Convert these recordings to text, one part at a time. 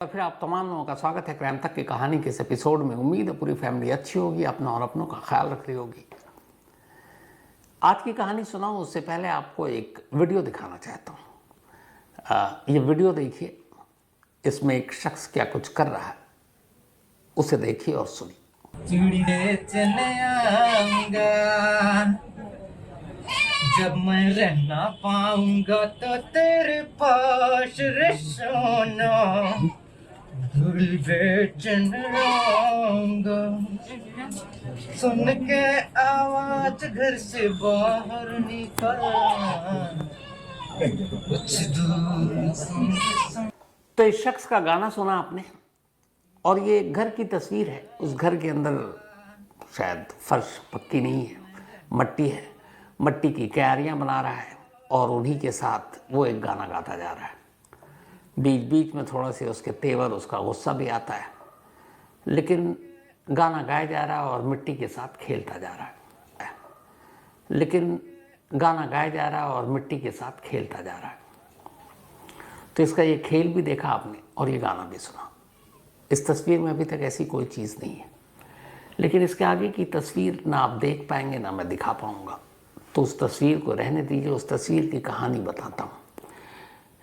और फिर आप तमाम लोगों का स्वागत है क्राइम तक की कहानी के इस एपिसोड में। उम्मीद है पूरी फैमिली अच्छी होगी, अपना और अपनों का ख्याल रख रही होगी। आज की कहानी सुनाऊं उससे पहले आपको एक वीडियो दिखाना चाहता हूँ। ये वीडियो देखिए, इसमें एक शख्स क्या कुछ कर रहा है, उसे देखिए और सुनिए। चिड़िए चले आऊंगा जब मैं रह ना पाऊंगा तो तेरे पास रे सोना, धूल बेचन आऊंगा। सुन के आवाज घर से बाहर निकल कुछ दूर। तो इस शख्स का गाना सुना आपने, और ये घर की तस्वीर है। उस घर के अंदर शायद फर्श पक्की नहीं है, मट्टी है, मट्टी की क्यारियाँ बना रहा है और उन्हीं के साथ वो एक गाना गाता जा रहा है। बीच बीच में थोड़ा से उसके तेवर, उसका गुस्सा भी आता है, लेकिन गाना गाया जा रहा है और मिट्टी के साथ खेलता जा रहा है। लेकिन गाना गाया जा रहा है और मिट्टी के साथ खेलता जा रहा है। तो इसका ये खेल भी देखा आपने और ये गाना भी सुना। इस तस्वीर में अभी तक ऐसी कोई चीज़ नहीं है, लेकिन इसके आगे की तस्वीर ना आप देख पाएंगे ना मैं दिखा पाऊंगा। तो उस तस्वीर को रहने दीजिए, उस तस्वीर की कहानी बताता हूँ।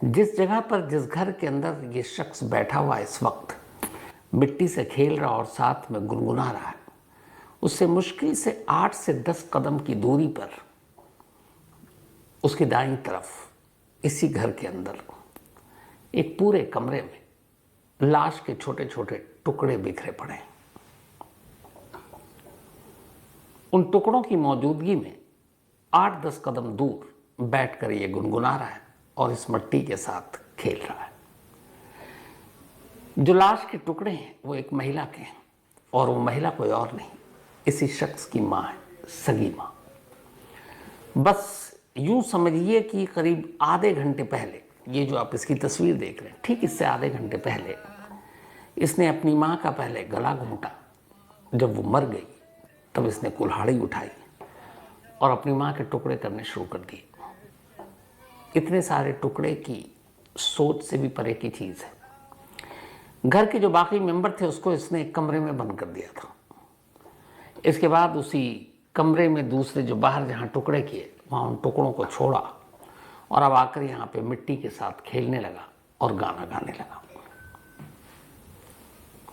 जिस जगह पर, जिस घर के अंदर ये शख्स बैठा हुआ इस वक्त मिट्टी से खेल रहा और साथ में गुनगुना रहा है, उससे मुश्किल से 8 से 10 कदम की दूरी पर उसकी दाईं तरफ इसी घर के अंदर एक पूरे कमरे में लाश के छोटे छोटे टुकड़े बिखरे पड़े हैं। उन टुकड़ों की मौजूदगी में 8-10 कदम दूर बैठकर ये गुनगुना रहा है और इस मिट्टी के साथ खेल रहा है। जो लाश के टुकड़े हैं वो एक महिला के हैं, और वो महिला कोई और नहीं, इसी शख्स की माँ है, सगी माँ। बस यूं समझिए कि करीब आधे घंटे पहले, ये जो आप इसकी तस्वीर देख रहे हैं, ठीक इससे आधे घंटे पहले इसने अपनी माँ का पहले गला घूंटा। जब वो मर गई तब इसने कुल्हाड़ी उठाई और अपनी माँ के टुकड़े करने शुरू कर दिए। इतने सारे टुकड़े की सोच से भी परे की चीज़ है। घर के जो बाकी मेंबर थे उसको इसने एक कमरे में बंद कर दिया था। इसके बाद उसी कमरे में दूसरे जो बाहर जहाँ टुकड़े किए वहाँ उन टुकड़ों को छोड़ा और अब आकर यहाँ पे मिट्टी के साथ खेलने लगा और गाना गाने लगा।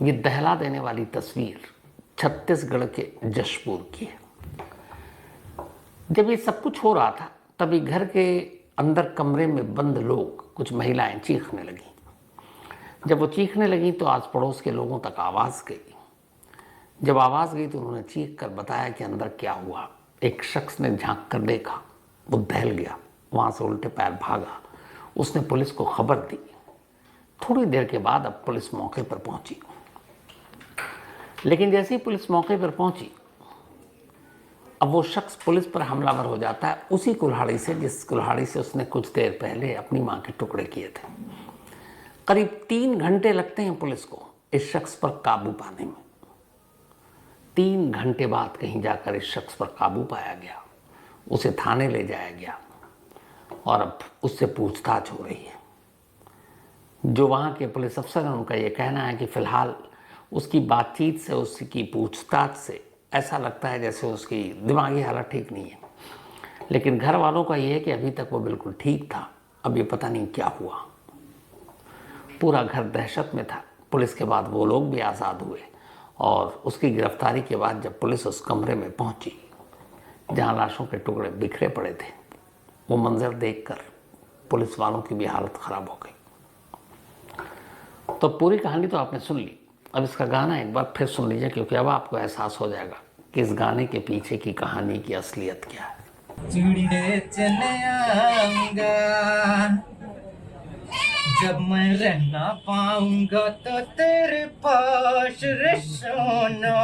ये दहला देने वाली तस्वीर छत्तीसगढ़ के जशपुर की है। जब ये सब कुछ हो रहा था तभी घर के अंदर कमरे में बंद लोग, कुछ महिलाएं चीखने लगी। जब वो चीखने लगी तो आस पड़ोस के लोगों तक आवाज़ गई। जब आवाज़ गई तो उन्होंने चीख कर बताया कि अंदर क्या हुआ। एक शख्स ने झांक कर देखा, वो दहल गया, वहाँ से उल्टे पैर भागा। उसने पुलिस को खबर दी। थोड़ी देर के बाद अब पुलिस मौके पर पहुंची, लेकिन जैसे ही पुलिस मौके पर पहुंची अब वो शख्स पुलिस पर हमलावर हो जाता है उसी कुल्हाड़ी से जिस कुल्हाड़ी से उसने कुछ देर पहले अपनी माँ के टुकड़े किए थे। करीब 3 घंटे लगते हैं पुलिस को इस शख्स पर काबू पाने में। 3 घंटे बाद कहीं जाकर इस शख्स पर काबू पाया गया, उसे थाने ले जाया गया और अब उससे पूछताछ हो रही है। जो वहाँ के पुलिस अफसर हैं उनका ये कहना है कि फ़िलहाल उसकी बातचीत से, उसकी पूछताछ से ऐसा लगता है जैसे उसकी दिमागी हालत ठीक नहीं है। लेकिन घर वालों का ये है कि अभी तक वो बिल्कुल ठीक था, अब ये पता नहीं क्या हुआ। पूरा घर दहशत में था। पुलिस के बाद वो लोग भी आज़ाद हुए और उसकी गिरफ्तारी के बाद जब पुलिस उस कमरे में पहुंची जहां लाशों के टुकड़े बिखरे पड़े थे, वो मंजर देखकर पुलिस वालों की भी हालत ख़राब हो गई। तो पूरी कहानी तो आपने सुन ली, अब इसका गाना एक बार फिर सुन लीजिए, क्योंकि अब आपको एहसास हो जाएगा कि इस गाने के पीछे की कहानी की असलियत क्या है। चिड़िए चले आऊंगा जब मैं रह ना पाऊंगा तो तेरे पास रे सोना,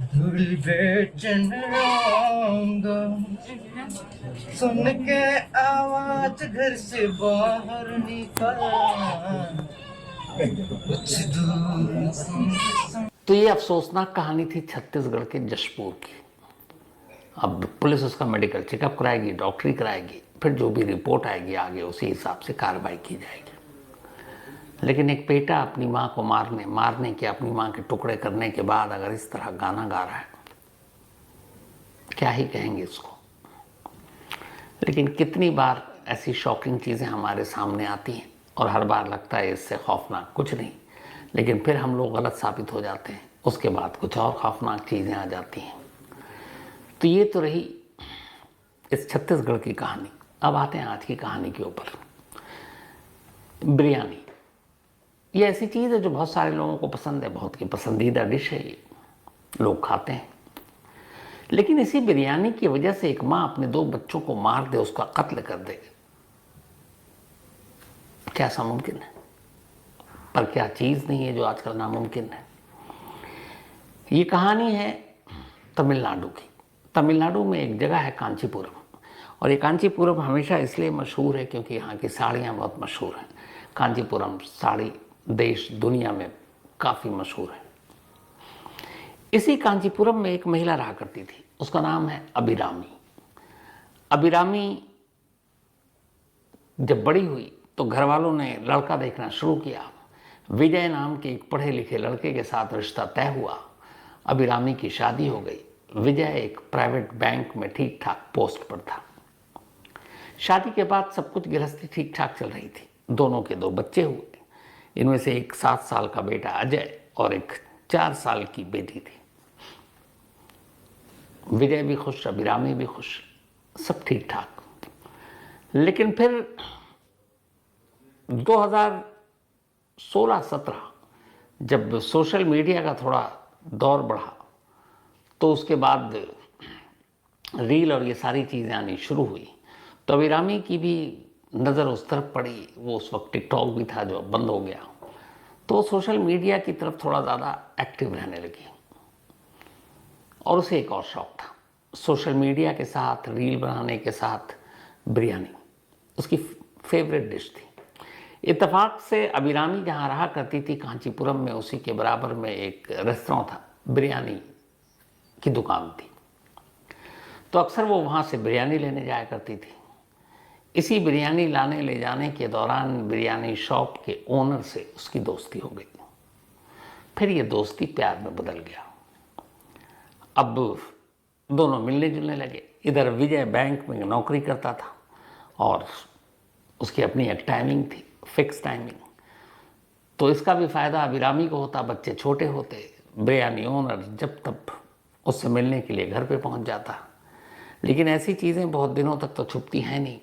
धूल बेचन आऊंगा। सुन के आवाज घर से बाहर निकल कुछ दूर। तो ये अफसोसनाक कहानी थी छत्तीसगढ़ के जशपुर की। अब पुलिस उसका मेडिकल चेकअप कराएगी, डॉक्टरी कराएगी, फिर जो भी रिपोर्ट आएगी आगे उसी हिसाब से कार्रवाई की जाएगी। लेकिन एक बेटा अपनी माँ को मारने के, अपनी माँ के टुकड़े करने के बाद अगर इस तरह गाना गा रहा है, क्या ही कहेंगे इसको। लेकिन कितनी बार ऐसी शॉकिंग चीज़ें हमारे सामने आती हैं और हर बार लगता है इससे खौफनाक कुछ नहीं, लेकिन फिर हम लोग गलत साबित हो जाते हैं। उसके बाद कुछ और खौफनाक चीज़ें आ जाती हैं। तो ये तो रही इस छत्तीसगढ़ की कहानी। अब आते हैं आज की कहानी के ऊपर। बिरयानी ये ऐसी चीज़ है जो बहुत सारे लोगों को पसंद है, बहुत की पसंदीदा डिश है, ये लोग खाते हैं। लेकिन इसी बिरयानी की वजह से एक माँ अपने 2 बच्चों को मार दे, उसका कत्ल कर दे, क्या ऐसा मुमकिन है? पर क्या चीज़ नहीं है जो आजकल नामुमकिन है। ये कहानी है तमिलनाडु की। तमिलनाडु में एक जगह है कांचीपुरम, और ये कांचीपुरम हमेशा इसलिए मशहूर है क्योंकि यहाँ की साड़ियाँ बहुत मशहूर हैं। कांचीपुरम साड़ी देश दुनिया में काफ़ी मशहूर है। इसी कांचीपुरम में एक महिला रहा करती थी, उसका नाम है अभिरामी। अभिरामी जब बड़ी हुई तो घर वालों ने लड़का देखना शुरू किया। विजय नाम के एक पढ़े लिखे लड़के के साथ रिश्ता तय हुआ। अभिरामी की शादी हो गई। विजय एक प्राइवेट बैंक में ठीक ठाक पोस्ट पर था। शादी के बाद सब कुछ गृहस्थी ठीक ठाक चल रही थी। दोनों के 2 बच्चे हुए। इनमें से एक 7 साल का बेटा अजय और एक 4 साल की बेटी थी। विजय भी खुश, अभिरामी भी खुश, सब ठीक ठाक। लेकिन फिर 2016-17 जब सोशल मीडिया का थोड़ा दौर बढ़ा तो उसके बाद रील और ये सारी चीज़ें आनी शुरू हुई, तो अभिरामी की भी नज़र उस तरफ पड़ी। वो उस वक्त टिकटॉक भी था जो बंद हो गया, तो सोशल मीडिया की तरफ थोड़ा ज़्यादा एक्टिव रहने लगी। और उसे एक और शौक़ था, सोशल मीडिया के साथ, रील बनाने के साथ बिरयानी उसकी फेवरेट डिश थी। इत्तेफाक से अभिरामी जहाँ रहा करती थी कांचीपुरम में, उसी के बराबर में एक रेस्टोरेंट था, बिरयानी की दुकान थी। तो अक्सर वो वहाँ से बिरयानी लेने जाया करती थी। इसी बिरयानी लाने ले जाने के दौरान बिरयानी शॉप के ओनर से उसकी दोस्ती हो गई। फिर ये दोस्ती प्यार में बदल गया। अब दोनों मिलने जुलने लगे। इधर विजय बैंक में नौकरी करता था और उसकी अपनी एक टाइमिंग थी, फिक्स टाइमिंग। तो इसका भी फ़ायदा अभिरामी को होता, बच्चे छोटे होते, बिरयानी ओनर जब तब उससे मिलने के लिए घर पे पहुंच जाता। लेकिन ऐसी चीज़ें बहुत दिनों तक तो छुपती हैं नहीं।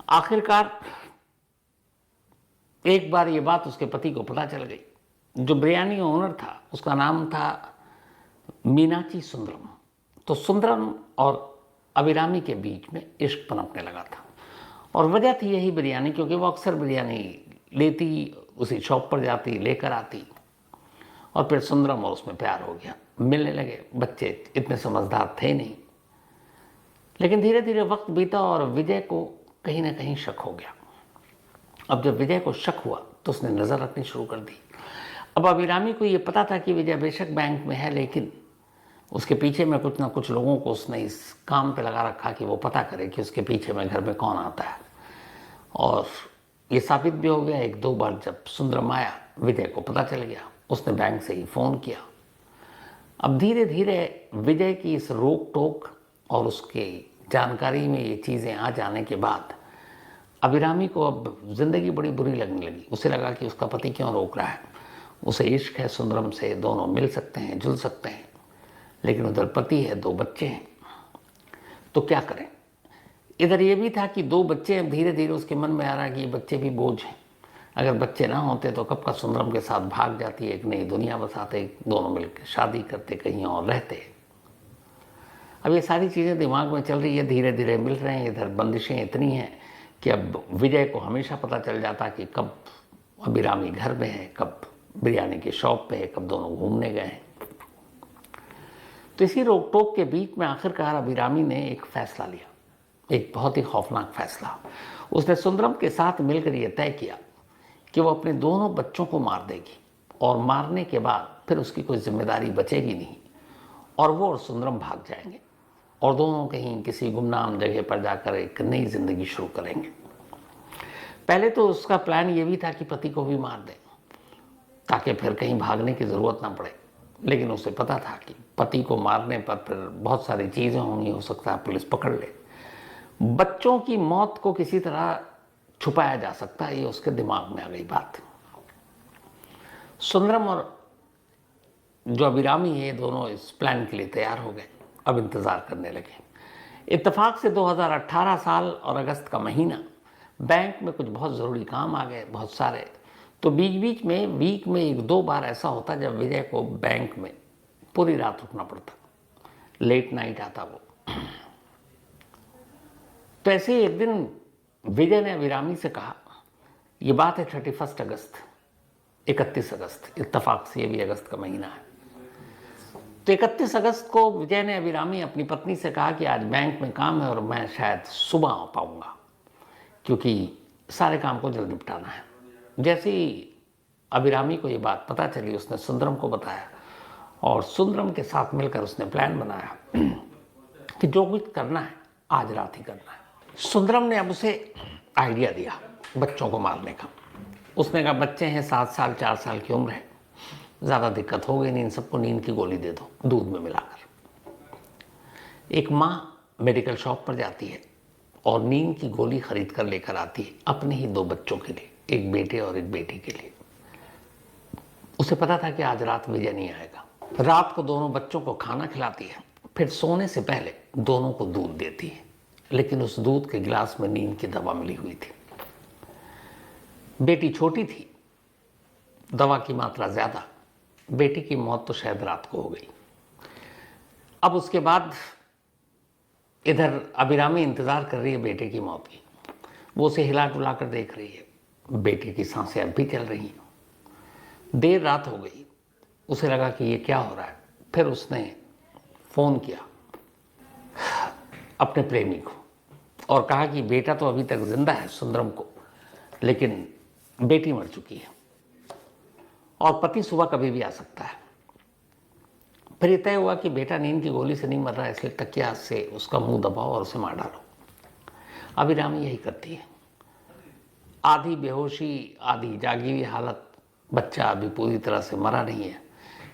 आखिरकार एक बार ये बात उसके पति को पता चल गई। जो बिरयानी ओनर था उसका नाम था मीनाची सुंदरम। तो सुंदरम और अभिरामी के बीच में इश्क पनपने लगा था, और वजह थी यही बिरयानी, क्योंकि वो अक्सर बिरयानी लेती, उसी शॉप पर जाती, लेकर आती, और फिर सुंदरम और उसमें प्यार हो गया, मिलने लगे। बच्चे इतने समझदार थे नहीं। लेकिन धीरे धीरे वक्त बीता और विजय को कहीं ना कहीं शक हो गया। अब जब विजय को शक हुआ तो उसने नज़र रखनी शुरू कर दी। अब अभिरामी को ये पता था कि विजय बेशक बैंक में है, लेकिन उसके पीछे में कुछ ना कुछ लोगों को उसने इस काम पे लगा रखा कि वो पता करे कि उसके पीछे में घर में कौन आता है। और ये साबित भी हो गया। 1-2 बार जब सुंदरम आया, विजय को पता चल गया, उसने बैंक से ही फ़ोन किया। अब धीरे धीरे विजय की इस रोक टोक और उसके जानकारी में ये चीज़ें आ जाने के बाद अभिरामी को अब ज़िंदगी बड़ी बुरी लगने लगी। उसे लगा कि उसका पति क्यों रोक रहा है, उसे इश्क है सुंदरम से, दोनों मिल सकते हैं, जुल सकते हैं, लेकिन उधर पति है, 2 बच्चे हैं, तो क्या करें। इधर ये भी था कि 2 बच्चे, अब धीरे धीरे उसके मन में आ रहा कि ये बच्चे भी बोझ हैं। अगर बच्चे ना होते तो कब का सुंदरम के साथ भाग जाती, एक नई दुनिया बसाते, दोनों मिलकर शादी करते, कहीं और रहते। अब ये सारी चीज़ें दिमाग में चल रही है, धीरे धीरे मिल रहे हैं। इधर बंदिशें इतनी हैं कि अब विजय को हमेशा पता चल जाता कि कब अभिरामी घर में है, कब बिरयानी की शॉप पे है, कब दोनों घूमने गए हैं। तो इसी रोक टोक के बीच में आखिरकार अभिरामी ने एक फैसला लिया, एक बहुत ही खौफनाक फैसला। उसने सुंदरम के साथ मिलकर यह तय किया कि वो अपने दोनों बच्चों को मार देगी, और मारने के बाद फिर उसकी कोई जिम्मेदारी बचेगी नहीं, और वो और सुंदरम भाग जाएंगे और दोनों कहीं किसी गुमनाम जगह पर जाकर एक नई जिंदगी शुरू करेंगे। पहले तो उसका प्लान ये भी था कि पति को भी मार दे ताकि फिर कहीं भागने की ज़रूरत ना पड़े, लेकिन उसे पता था कि पति को मारने पर फिर बहुत सारी चीज़ें होंगी, हो सकता है पुलिस पकड़ ले। बच्चों की मौत को किसी तरह छुपाया जा सकता है, ये उसके दिमाग में आ गई बात। सुंदरम और जो अभिरामी है, ये दोनों इस प्लान के लिए तैयार हो गए। अब इंतज़ार करने लगे। इत्तेफाक से 2018 साल और अगस्त का महीना, बैंक में कुछ बहुत ज़रूरी काम आ गए, बहुत सारे। तो बीच बीच में वीक में 1-2 बार ऐसा होता जब विजय को बैंक में पूरी रात रुकना पड़ता, लेट नाइट आता वो। तो ऐसे ही एक दिन विजय ने अभिरामी से कहा, ये बात है 31 अगस्त, 31 अगस्त, इत्तेफाक से ये भी अगस्त का महीना है। तो 31 अगस्त को विजय ने अभिरामी अपनी पत्नी से कहा कि आज बैंक में काम है और मैं शायद सुबह आ पाऊंगा, क्योंकि सारे काम को जल्द निपटाना है। जैसे ही अभिरामी को ये बात पता चली, उसने सुंदरम को बताया और सुंदरम के साथ मिलकर उसने प्लान बनाया कि जो कुछ करना है आज रात ही करना है। सुंदरम ने अब उसे आइडिया दिया बच्चों को मारने का। उसने कहा, बच्चे हैं 7 साल 4 साल की उम्र है, ज़्यादा दिक्कत हो गई नहीं, इन सबको नींद की गोली दे दो दूध में मिलाकर। एक माँ मेडिकल शॉप पर जाती है और नींद की गोली खरीद कर लेकर आती है अपने ही 2 बच्चों के लिए, एक बेटे और एक बेटी के लिए। उसे पता था कि आज रात विजय नहीं आएगा। रात को दोनों बच्चों को खाना खिलाती है, फिर सोने से पहले दोनों को दूध देती है, लेकिन उस दूध के गिलास में नींद की दवा मिली हुई थी। बेटी छोटी थी, दवा की मात्रा ज़्यादा। बेटी की मौत तो शायद रात को हो गई। अब उसके बाद इधर अभिरामी इंतज़ार कर रही है बेटे की मौत की। वो उसे हिला डुला कर देख रही है, बेटी की सांसें अब भी चल रही हैं। देर रात हो गई, उसे लगा कि ये क्या हो रहा है। फिर उसने फ़ोन किया अपने प्रेमी को और कहा कि बेटा तो अभी तक जिंदा है सुंदरम को, लेकिन बेटी मर चुकी है और पति सुबह कभी भी आ सकता है। फिर ये तय हुआ कि बेटा नींद की गोली से नहीं मर रहा है, इसलिए तकिया से उसका मुंह दबाओ और उसे मार डालो। अभिरामी यही करती है, आधी बेहोशी आधी जागी हुई हालत। बच्चा अभी पूरी तरह से मरा नहीं है।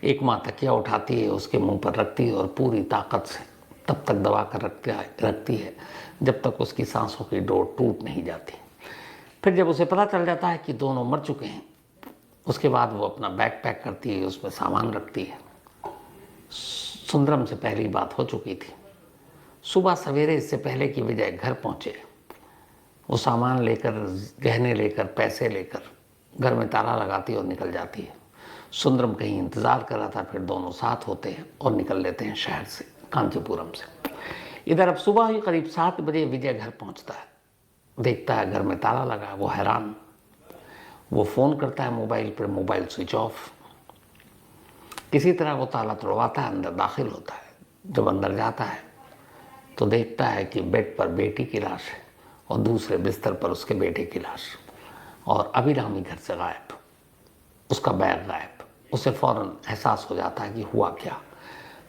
एक माँ तकिया उठाती है, उसके मुंह पर रखती है और पूरी ताकत से तब तक दबा कर रखती है जब तक उसकी सांसों की डोर टूट नहीं जाती। फिर जब उसे पता चल जाता है कि दोनों मर चुके हैं, उसके बाद वो अपना बैग पैक करती है, उसमें सामान रखती है। सुंदरम से पहली बात हो चुकी थी। सुबह सवेरे, इससे पहले कि विजय घर पहुंचे, वो सामान लेकर, गहने लेकर, पैसे लेकर घर में ताला लगाती और निकल जाती है। सुंदरम कहीं इंतज़ार कर रहा था, फिर दोनों साथ होते हैं और निकल लेते हैं शहर से, कांचीपुरम से। इधर अब सुबह ही करीब 7 बजे विजय घर पहुंचता है, देखता है घर में ताला लगा है। वो हैरान, वो फ़ोन करता है मोबाइल पर, मोबाइल स्विच ऑफ। किसी तरह वो ताला तोड़वाता है, अंदर दाखिल होता है। जब अंदर जाता है तो देखता है कि बेड पर बेटी की लाश है और दूसरे बिस्तर पर उसके बेटे की लाश, और अभिरामी घर से गायब, उसका बैग गायब। उसे फ़ौरन एहसास हो जाता है कि हुआ क्या।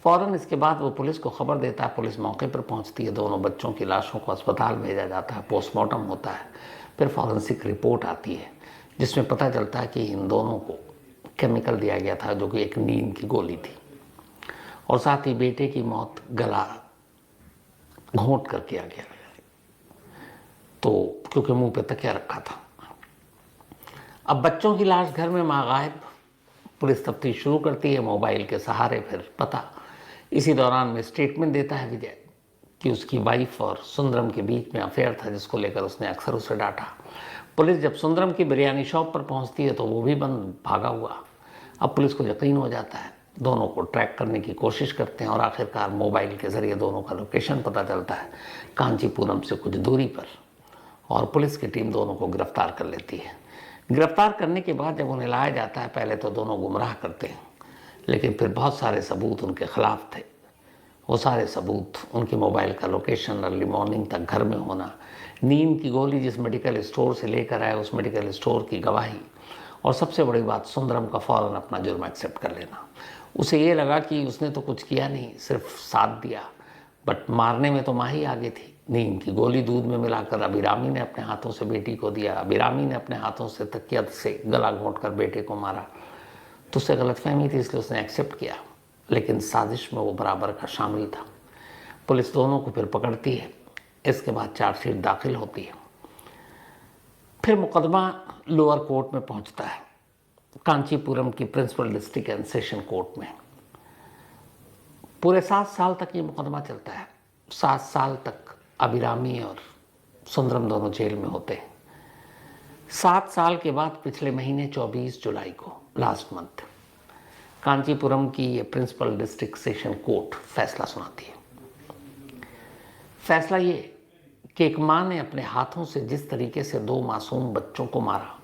फ़ौरन इसके बाद वो पुलिस को खबर देता है। पुलिस मौके पर पहुंचती है, दोनों बच्चों की लाशों को अस्पताल भेजा जाता है, पोस्टमार्टम होता है, फिर फॉरेंसिक रिपोर्ट आती है जिसमें पता चलता है कि इन दोनों को केमिकल दिया गया था जो कि एक नींद की गोली थी, और साथ ही बेटे की मौत गला घोंट कर किया गया, तो क्योंकि मुंह पे तकिया रखा था। अब बच्चों की लाश घर में, माँ गायब। पुलिस तफ्तीश शुरू करती है मोबाइल के सहारे, फिर पता। इसी दौरान में स्टेटमेंट देता है विजय कि उसकी वाइफ और सुंदरम के बीच में अफेयर था, जिसको लेकर उसने अक्सर उसे डांटा। पुलिस जब सुंदरम की बिरयानी शॉप पर पहुंचती है तो वो भी बंद, भागा हुआ। अब पुलिस को यकीन हो जाता है, दोनों को ट्रैक करने की कोशिश करते हैं और आखिरकार मोबाइल के ज़रिए दोनों का लोकेशन पता चलता है कांचीपुरम से कुछ दूरी पर, और पुलिस की टीम दोनों को गिरफ्तार कर लेती है। गिरफ्तार करने के बाद जब उन्हें लाया जाता है, पहले तो दोनों गुमराह करते हैं, लेकिन फिर बहुत सारे सबूत उनके खिलाफ थे। वो सारे सबूत, उनके मोबाइल का लोकेशन, अर्ली मॉर्निंग तक घर में होना, नींद की गोली जिस मेडिकल स्टोर से लेकर आए उस मेडिकल स्टोर की गवाही, और सबसे बड़ी बात सुंदरम का फ़ौरन अपना जुर्म एक्सेप्ट कर लेना। उसे ये लगा कि उसने तो कुछ किया नहीं, सिर्फ साथ दिया, बट मारने में तो माँ ही आगे थी। नींद की गोली दूध में मिलाकर अभिरामी ने अपने हाथों से बेटी को दिया, अभिरामी ने अपने हाथों से तकिया से गला घोंटकर बेटे को मारा। तो उसे गलतफहमी थी इसलिए उसने एक्सेप्ट किया, लेकिन साजिश में वो बराबर का शामिल था। पुलिस दोनों को फिर पकड़ती है। इसके बाद चार्जशीट दाखिल होती है। फिर मुकदमा लोअर कोर्ट में पहुंचता है, कांचीपुरम की principal district and session court में। पूरे 7 साल तक ये मुकदमा चलता है। 7 साल तक अभिरामी और सुंदरम दोनों जेल में होते हैं। 7 साल के बाद पिछले महीने 24 जुलाई को, लास्ट मंथ, कांचीपुरम की ये प्रिंसिपल डिस्ट्रिक्ट सेशन कोर्ट फैसला सुनाती है। फैसला ये कि एक माँ ने अपने हाथों से जिस तरीके से 2 मासूम बच्चों को मारा,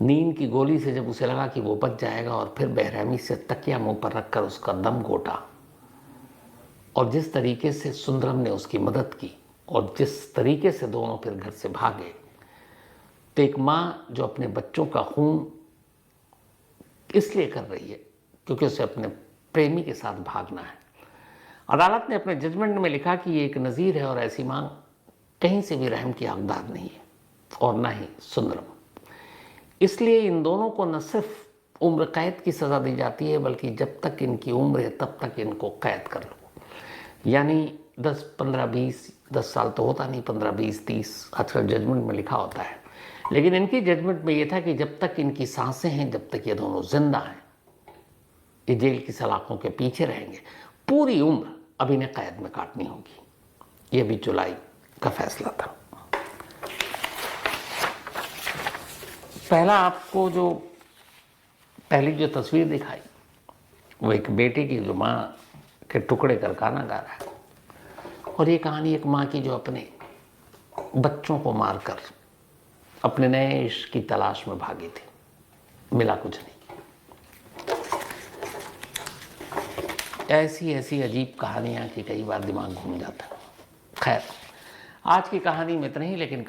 नींद की गोली से जब उसे लगा कि वो बच जाएगा और फिर बेरहमी से तकिया मुंह पर रखकर उसका दम घोटा, और जिस तरीके से सुंदरम ने उसकी मदद की और जिस तरीके से दोनों फिर घर से भागे, तो एक माँ जो अपने बच्चों का खून इसलिए कर रही है क्योंकि उसे अपने प्रेमी के साथ भागना है। अदालत ने अपने जजमेंट में लिखा कि ये एक नज़ीर है और ऐसी माँ कहीं से भी रहम की हकदार नहीं है, और ना ही सुंदरम। इसलिए इन दोनों को न सिर्फ उम्र कैद की सज़ा दी जाती है, बल्कि जब तक इनकी उम्र है तब तक इनको कैद कर लो। यानी 10, 15, 20, 10 साल तो होता नहीं, 15, 20, 30 आजकल जजमेंट में लिखा होता है। लेकिन इनकी जजमेंट में ये था कि जब तक इनकी सांसें हैं, जब तक ये दोनों जिंदा हैं, ये जेल की सलाखों के पीछे रहेंगे। पूरी उम्र अब इन्हें कैद में काटनी होगी। ये भी जुलाई का फैसला था। आपको जो पहली जो तस्वीर दिखाई, वो एक बेटे की जो माँ के टुकड़े कर गाना गा रहा है, और ये कहानी एक माँ की जो अपने बच्चों को मारकर अपने नए इश्क की तलाश में भागी थी, मिला कुछ नहीं। ऐसी अजीब कहानियाँ कि कई बार दिमाग घूम जाता है। खैर, आज की कहानी में इतना ही, लेकिन